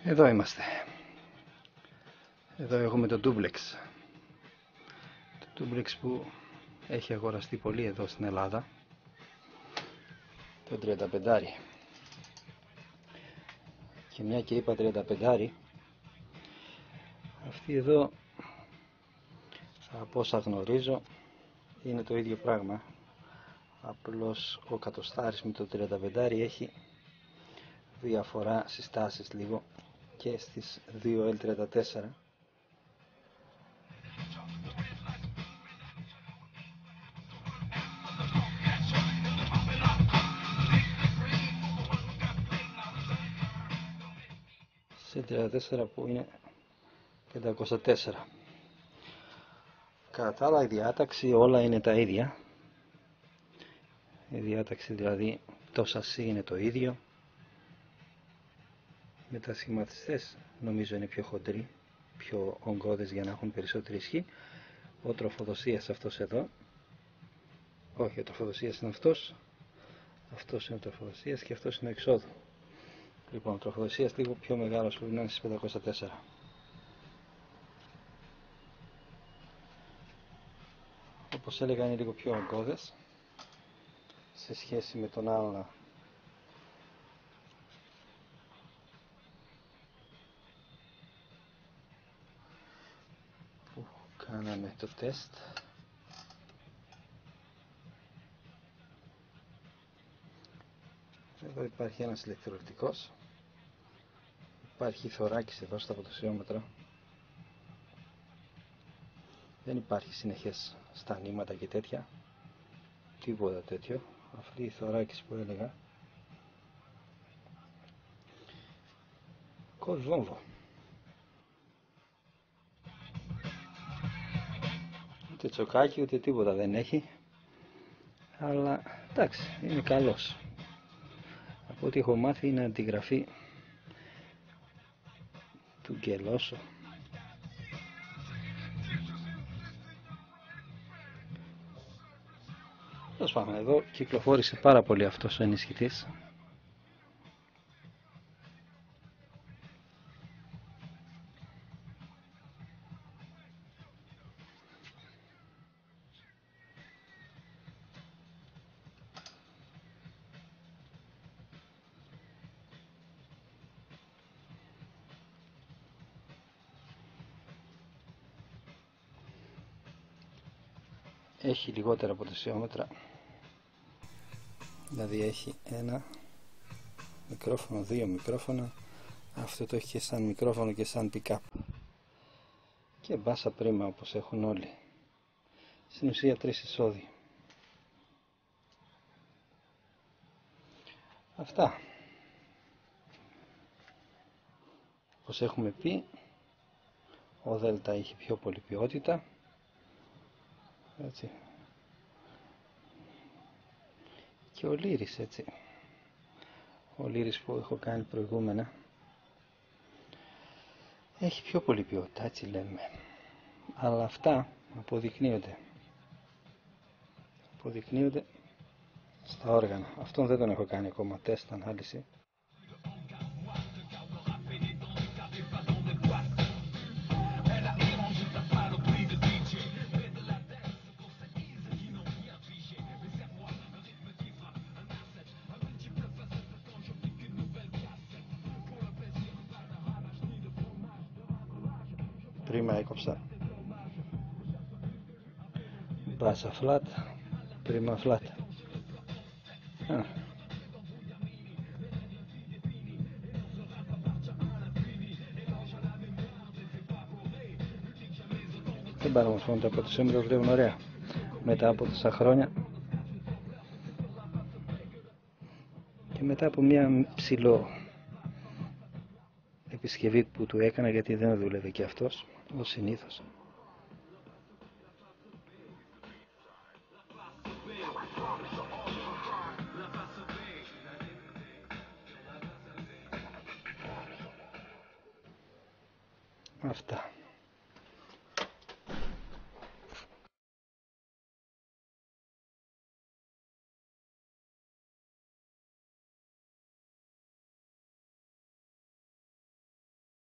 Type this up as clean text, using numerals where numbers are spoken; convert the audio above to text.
Εδώ είμαστε. Εδώ έχουμε το duplex. Το duplex που έχει αγοραστεί πολύ εδώ στην Ελλάδα. Το 35. Και μια και είπα 35, αυτή εδώ, από όσα γνωρίζω, είναι το ίδιο πράγμα. Απλώς ο κατοστάρης με το 35 έχει διαφορά στις τάσεις λίγο και στις 2L34. Σε 34 που είναι 504. Κατά τα άλλα η διάταξη όλα είναι τα ίδια. Η διάταξη δηλαδή το σασί είναι το ίδιο. Οι μετασχηματιστές νομίζω είναι πιο χοντροί, πιο ογκώδες για να έχουν περισσότερη ισχύ. Ο τροφοδοσίας αυτός εδώ. Όχι, ο τροφοδοσίας είναι αυτός. Αυτός είναι ο τροφοδοσίας και αυτός είναι ο εξόδου. Λοιπόν, ο τροφοδοσίας λίγο πιο μεγάλος που είναι στις 504. Όπως έλεγα είναι λίγο πιο ογκώδες σε σχέση με τον άλλο που κάναμε το τεστ. Εδώ υπάρχει ένας ηλεκτροληπτικός. Υπάρχει θωράκιση εδώ στα ποτασιόμετρα. Δεν υπάρχει συνεχές στα νήματα και τέτοια. Τίποτα τέτοιο. Αυτή η θωράκιση που έλεγα. Κόβει βόμβο. Ούτε τσοκάκι ούτε τίποτα δεν έχει. Αλλά εντάξει, είναι καλός. Από ό,τι έχω μάθει είναι αντιγραφή του Γκελόσο. Τέλος πάντων, εδώ κυκλοφόρησε πάρα πολύ αυτός ο ενισχυτής. Έχει λιγότερα ποτασιόμετρα. Δηλαδή έχει ένα μικρόφωνο, δύο μικρόφωνα. Αυτό το έχει και σαν μικρόφωνο και σαν pick-up. Και μπάσα πρίμα όπως έχουν όλοι. Στην ουσία 3 εισόδοι. Αυτά. Όπως έχουμε πει, ο Δέλτα είχε πιο πολύ ποιότητα. Έτσι. Και ο Λύρης, έτσι. Ο Λύρης που έχω κάνει προηγούμενα έχει πιο πολύ ποιότητα, έτσι λέμε. Αλλά αυτά αποδεικνύονται στα όργανα. Αυτόν δεν τον έχω κάνει ακόμα τεστ ανάλυση. Πρίμα έκοψα. Μπάσα flat, πρίμα flat. Δεν πάρω όμως μόνο τα ποτασιόμετρα, βλέπουν ωραία. Μετά από τόσα χρόνια και μετά από μια ψηλό επισκευή που του έκανα, γιατί δεν δούλευε και αυτός ως συνήθως. Αυτά.